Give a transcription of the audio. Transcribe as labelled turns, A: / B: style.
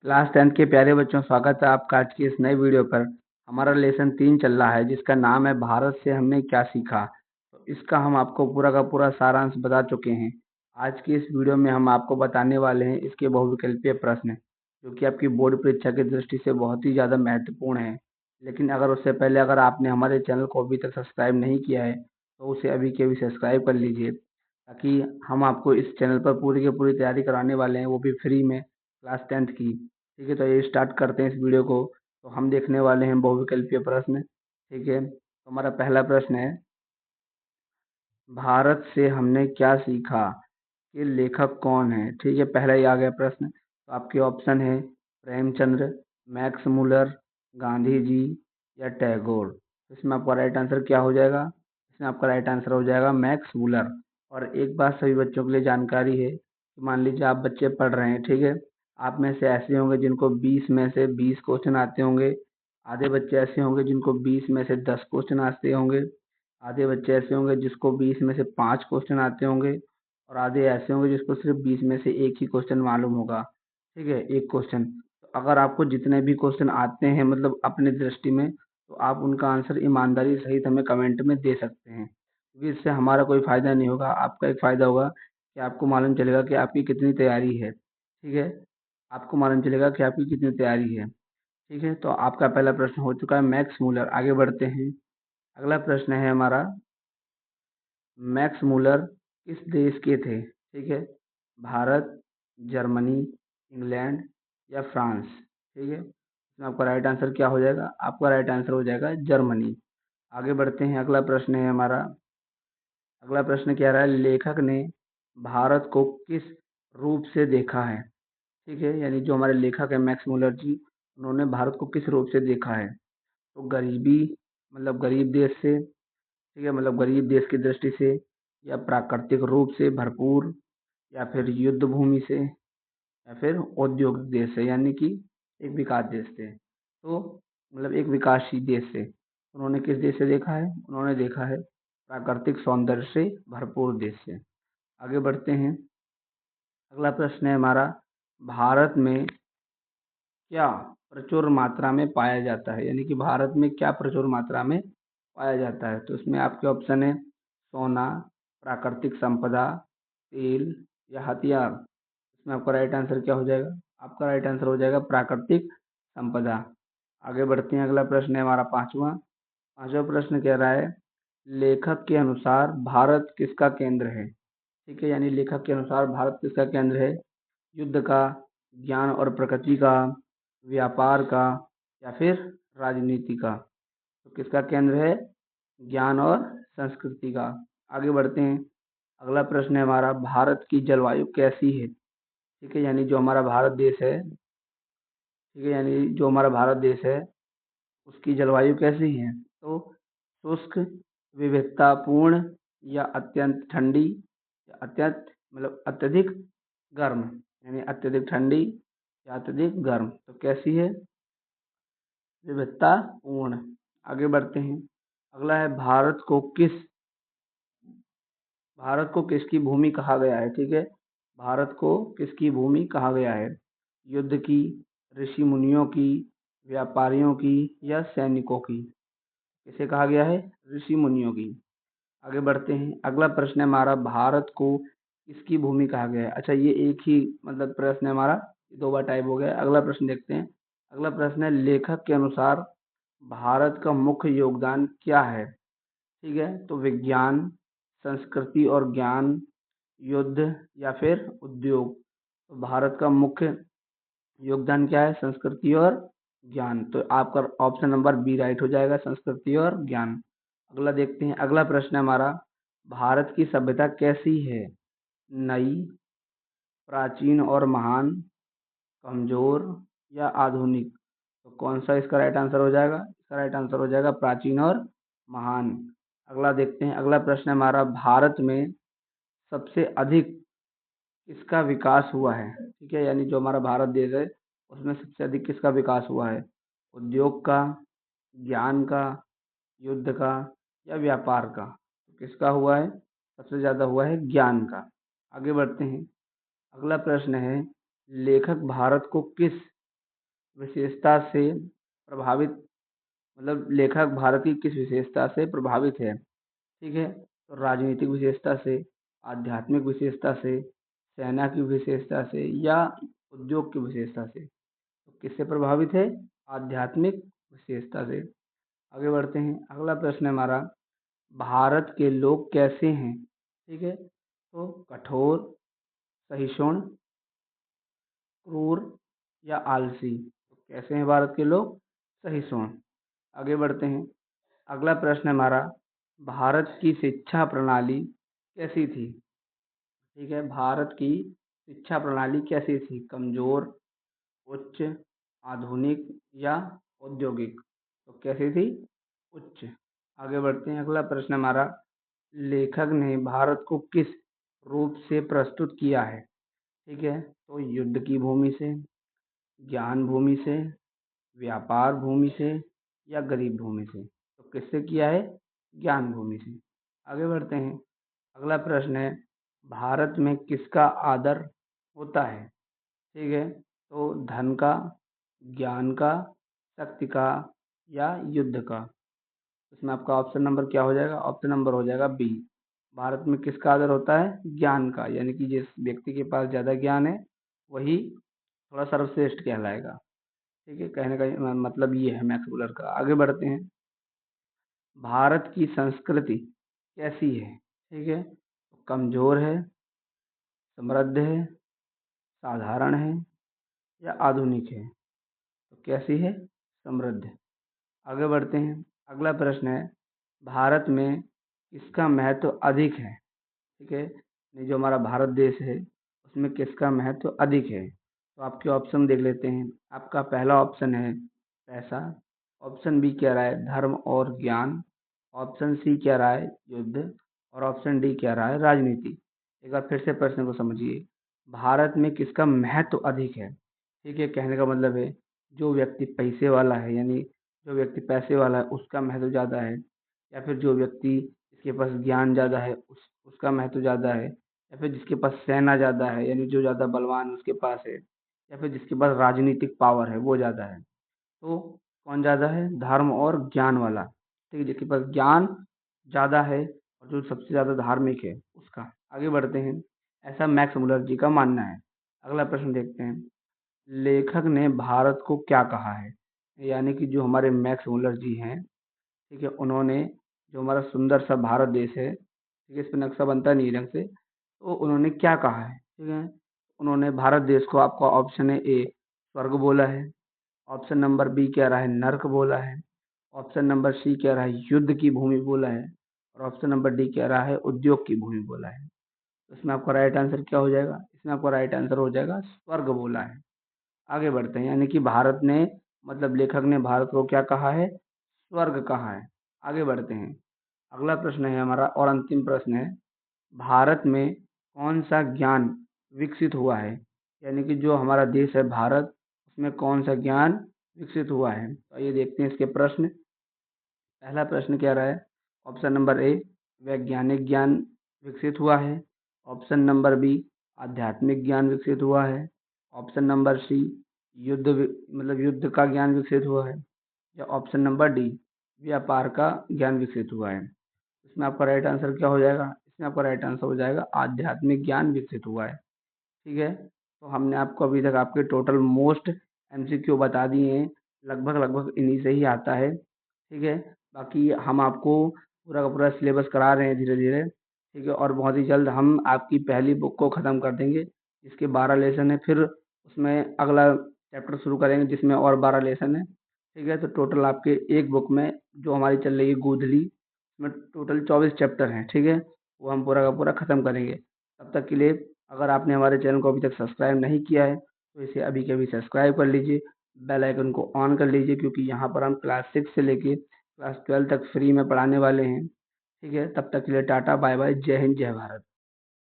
A: Class 10 के प्यारे बच्चों, स्वागत है आपका आज की इस नए वीडियो पर। हमारा लेसन 3 चल रहा है जिसका नाम है भारत से हमने क्या सीखा। तो इसका हम आपको पूरा का पूरा सारांश बता चुके हैं। आज की इस वीडियो में हम आपको बताने वाले हैं इसके बहुविकल्पीय प्रश्न, जो कि आपकी बोर्ड परीक्षा की दृष्टि से बहुत ही ज़्यादा महत्वपूर्ण है। लेकिन अगर उससे पहले अगर आपने हमारे चैनल को अभी तक सब्सक्राइब नहीं किया है तो उसे अभी के अभी सब्सक्राइब कर लीजिए, ताकि हम आपको इस चैनल पर पूरी की पूरी तैयारी कराने वाले हैं, वो भी फ्री में, क्लास 10th की। ठीक है, तो ये स्टार्ट करते हैं इस वीडियो को। तो हम देखने वाले हैं बहुविकल्पीय प्रश्न। ठीक है, तो हमारा पहला प्रश्न है, भारत से हमने क्या सीखा, ये लेखक कौन है। ठीक है, पहला ही आ गया प्रश्न। तो आपके ऑप्शन है प्रेमचंद्र, मैक्स मुलर, गांधी जी या टैगोर। तो इसमें आपका राइट आंसर क्या हो जाएगा? इसमें आपका राइट आंसर हो जाएगा मैक्स मुलर। और एक बात सभी बच्चों के लिए जानकारी है कि मान लीजिए आप बच्चे पढ़ रहे हैं, ठीक है, आप में से ऐसे होंगे जिनको 20 में से 20 क्वेश्चन आते होंगे। आधे बच्चे ऐसे होंगे जिनको 20 में से 10 क्वेश्चन आते होंगे। आधे बच्चे ऐसे होंगे जिसको 20 में से 5 क्वेश्चन आते होंगे। और आधे ऐसे होंगे जिसको सिर्फ 20 में से एक ही क्वेश्चन मालूम होगा। ठीक है, एक क्वेश्चन। तो अगर आपको जितने भी क्वेश्चन आते हैं मतलब अपनी दृष्टि में, तो आप उनका आंसर ईमानदारी सहित हमें कमेंट में दे सकते हैं, क्योंकि इससे हमारा कोई फ़ायदा नहीं होगा, आपका एक फ़ायदा होगा कि आपको मालूम चलेगा कि आपकी कितनी तैयारी है। ठीक है, आपको मालूम चलेगा कि आपकी कितनी तैयारी है। ठीक है, तो आपका पहला प्रश्न हो चुका है मैक्स मूलर। आगे बढ़ते हैं। अगला प्रश्न है हमारा, मैक्स मूलर किस देश के थे? ठीक है, भारत, जर्मनी, इंग्लैंड या फ्रांस। ठीक है, इसमें आपका राइट आंसर क्या हो जाएगा? आपका राइट आंसर हो जाएगा जर्मनी। आगे बढ़ते हैं। अगला प्रश्न है हमारा, अगला प्रश्न कह रहा है, लेखक ने भारत को किस रूप से देखा है। ठीक है, यानी जो हमारे लेखक है मैक्स मूलर जी, उन्होंने भारत को किस रूप से देखा है? तो गरीबी, मतलब गरीब देश से, ठीक है, मतलब गरीब देश की दृष्टि से, या प्राकृतिक रूप से भरपूर, या फिर युद्ध भूमि से, या फिर औद्योगिक देश से, यानी कि एक विकास देश से। तो मतलब एक विकासशील देश से। उन्होंने किस देश से देखा है? उन्होंने देखा है प्राकृतिक सौंदर्य से भरपूर देश से। आगे बढ़ते हैं। अगला प्रश्न है हमारा, भारत में क्या प्रचुर मात्रा में पाया जाता है, यानी कि भारत में क्या प्रचुर मात्रा में पाया जाता है? तो इसमें आपके ऑप्शन है सोना, प्राकृतिक संपदा, तेल या हथियार। इसमें आपका राइट आंसर क्या हो जाएगा? आपका राइट आंसर हो जाएगा प्राकृतिक संपदा। आगे बढ़ते हैं। अगला प्रश्न है हमारा पांचवा। पांचवा प्रश्न कह रहा है, लेखक के अनुसार भारत किसका केंद्र है? ठीक है, यानी लेखक के अनुसार भारत किसका केंद्र है? युद्ध का, ज्ञान और प्रकृति का, व्यापार का, या फिर राजनीति का। तो किसका केंद्र है? ज्ञान और संस्कृति का। आगे बढ़ते हैं। अगला प्रश्न है हमारा, भारत की जलवायु कैसी है? ठीक है, यानी जो हमारा भारत देश है, ठीक है, यानी जो हमारा भारत देश है उसकी जलवायु कैसी है? तो शुष्क, विविधतापूर्ण, या अत्यंत ठंडी, या अत्यंत मतलब अत्यधिक गर्म, यानी अत्यधिक ठंडी या अत्यधिक गर्म। तो कैसी है? विविधतापूर्ण। आगे बढ़ते हैं। अगला है, भारत को किसकी भूमि कहा गया है? ठीक है, भारत को किसकी भूमि कहा गया है? युद्ध की, ऋषि मुनियों की, व्यापारियों की, या सैनिकों की। किसे कहा गया है? ऋषि मुनियों की। आगे बढ़ते हैं। अगला प्रश्न है हमारा, भारत को किसकी भूमि कहा गया है? अच्छा, ये एक ही मतलब प्रश्न है हमारा, दो बार टाइप हो गया है। अगला प्रश्न देखते हैं। अगला प्रश्न है, लेखक के अनुसार भारत का मुख्य योगदान क्या है? ठीक है, तो विज्ञान, संस्कृति और ज्ञान, युद्ध, या फिर उद्योग। तो भारत का मुख्य योगदान क्या है? संस्कृति और ज्ञान। तो आपका ऑप्शन नंबर बी राइट हो जाएगा, संस्कृति और ज्ञान। अगला देखते हैं। अगला प्रश्न है हमारा, भारत की सभ्यता कैसी है? नई, प्राचीन और महान, कमजोर, या आधुनिक। तो कौन सा इसका राइट आंसर हो जाएगा? इसका राइट आंसर हो जाएगा प्राचीन और महान। अगला देखते हैं। अगला प्रश्न है हमारा, भारत में सबसे अधिक किसका विकास हुआ है? ठीक है, यानी जो हमारा भारत देश है उसमें सबसे अधिक किसका विकास हुआ है? उद्योग का, ज्ञान का, युद्ध का, या व्यापार का। तो किसका हुआ है? सबसे ज़्यादा हुआ है ज्ञान का। आगे बढ़ते हैं। अगला प्रश्न है, लेखक भारत को किस विशेषता से प्रभावित, मतलब लेखक भारत की किस विशेषता से प्रभावित है? ठीक है, तो राजनीतिक विशेषता से, आध्यात्मिक विशेषता से, सेना की विशेषता से या उद्योग की विशेषता से। तो किससे प्रभावित है? आध्यात्मिक विशेषता से। आगे बढ़ते हैं, अगला प्रश्न है हमारा, भारत के लोग कैसे हैं? ठीक है, तो कठोर, सहिष्णु, क्रूर या आलसी? तो कैसे हैं भारत के लोग? सहिष्णु। आगे बढ़ते हैं, अगला प्रश्न है हमारा, भारत की शिक्षा प्रणाली कैसी थी? ठीक है, भारत की शिक्षा प्रणाली कैसी थी? कमजोर, उच्च, आधुनिक या औद्योगिक? तो कैसी थी? उच्च। आगे बढ़ते हैं, अगला प्रश्न हमारा, लेखक ने भारत को किस रूप से प्रस्तुत किया है? ठीक है, तो युद्ध की भूमि से, ज्ञान भूमि से, व्यापार भूमि से या गरीब भूमि से? तो किससे किया है? ज्ञान भूमि से। आगे बढ़ते हैं, अगला प्रश्न है, भारत में किसका आदर होता है? ठीक है, तो धन का, ज्ञान का, शक्ति का या युद्ध का? इसमें आपका ऑप्शन नंबर क्या हो जाएगा? ऑप्शन नंबर हो जाएगा बी। भारत में किसका आदर होता है? ज्ञान का, यानी कि जिस व्यक्ति के पास ज़्यादा ज्ञान है वही थोड़ा सर्वश्रेष्ठ कहलाएगा। ठीक है, कहने का मतलब ये है मैक्स मुलर का। आगे बढ़ते हैं, भारत की संस्कृति कैसी है? ठीक है, तो कमजोर है, समृद्ध है, साधारण है या आधुनिक है? तो कैसी है? समृद्ध। आगे बढ़ते हैं, अगला प्रश्न है, भारत में किसका महत्व अधिक है? ठीक है, ये जो हमारा भारत देश है उसमें किसका महत्व अधिक है? तो आपके ऑप्शन देख लेते हैं। आपका पहला ऑप्शन है पैसा, ऑप्शन बी कह रहा है धर्म और ज्ञान, ऑप्शन सी कह रहा है युद्ध और ऑप्शन डी कह रहा है राजनीति। एक बार फिर से प्रश्न को समझिए, भारत में किसका महत्व अधिक है? ठीक है, कहने का मतलब है जो व्यक्ति पैसे वाला है, यानी जो व्यक्ति पैसे वाला है उसका महत्व ज़्यादा है, या फिर जो व्यक्ति जिसके पास ज्ञान ज़्यादा है उसका महत्व ज़्यादा है, या फिर जिसके पास सेना ज़्यादा है यानी जो ज़्यादा बलवान उसके पास है, या फिर जिसके पास राजनीतिक पावर है वो ज़्यादा है? तो कौन ज़्यादा है? धर्म और ज्ञान वाला। ठीक है, जिसके पास ज्ञान ज़्यादा है और जो सबसे ज़्यादा धार्मिक है उसका। आगे बढ़ते हैं, ऐसा मैक्स मुलर जी का मानना है। अगला प्रश्न देखते हैं, लेखक ने भारत को क्या कहा है? यानी कि जो हमारे मैक्स मुलर जी हैं, ठीक है, उन्होंने जो हमारा सुंदर सा भारत देश है, ठीक है, इस पे नक्शा बनता नहीं ढंग से, तो उन्होंने क्या कहा है? ठीक है, उन्होंने भारत देश को, आपका ऑप्शन है ए स्वर्ग बोला है, ऑप्शन नंबर बी कह रहा है नर्क बोला है, ऑप्शन नंबर सी कह रहा है युद्ध की भूमि बोला है और ऑप्शन नंबर डी कह रहा है उद्योग की भूमि बोला है। तो इसमें आपका राइट आंसर क्या हो जाएगा? इसमें आपका राइट आंसर हो जाएगा स्वर्ग बोला है। आगे बढ़ते हैं, यानी कि भारत ने, मतलब लेखक ने भारत को क्या कहा है? स्वर्ग कहा है। आगे बढ़ते हैं, अगला प्रश्न है हमारा और अंतिम प्रश्न है, भारत में कौन सा ज्ञान विकसित हुआ है? यानी कि जो हमारा देश है भारत, उसमें कौन सा ज्ञान विकसित हुआ है? तो आइए देखते हैं इसके प्रश्न। पहला प्रश्न क्या रहा है? ऑप्शन नंबर ए वैज्ञानिक ज्ञान विकसित हुआ है, ऑप्शन नंबर बी आध्यात्मिक ज्ञान विकसित हुआ है, ऑप्शन नंबर सी मतलब युद्ध का ज्ञान विकसित हुआ है, या ऑप्शन नंबर डी व्यापार का ज्ञान विकसित हुआ है। इसमें आपका राइट आंसर क्या हो जाएगा? इसमें आपका राइट आंसर हो जाएगा आध्यात्मिक ज्ञान विकसित हुआ है। ठीक है, तो हमने आपको अभी तक आपके टोटल मोस्ट एमसीक्यू बता दिए हैं, लगभग लगभग इन्हीं से ही आता है। ठीक है, बाकी हम आपको पूरा का पूरा सिलेबस करा रहे हैं धीरे धीरे। ठीक है, और बहुत ही जल्द हम आपकी पहली बुक को ख़त्म कर देंगे, जिसके 12 लेसन है, फिर उसमें अगला चैप्टर शुरू करेंगे जिसमें और 12 लेसन है। ठीक है, तो टोटल आपके एक बुक में जो हमारी चल रही है गोधली, उसमें टोटल 24 चैप्टर हैं। ठीक है, वो हम पूरा का पूरा ख़त्म करेंगे। तब तक के लिए अगर आपने हमारे चैनल को अभी तक सब्सक्राइब नहीं किया है तो इसे अभी के अभी सब्सक्राइब कर लीजिए, बेल आइकन को ऑन कर लीजिए, क्योंकि यहाँ पर हम क्लास 6 से लेके क्लास 12 तक फ्री में पढ़ाने वाले हैं। ठीक है, तब तक के लिए टाटा बाय बाय, जय हिंद जय भारत।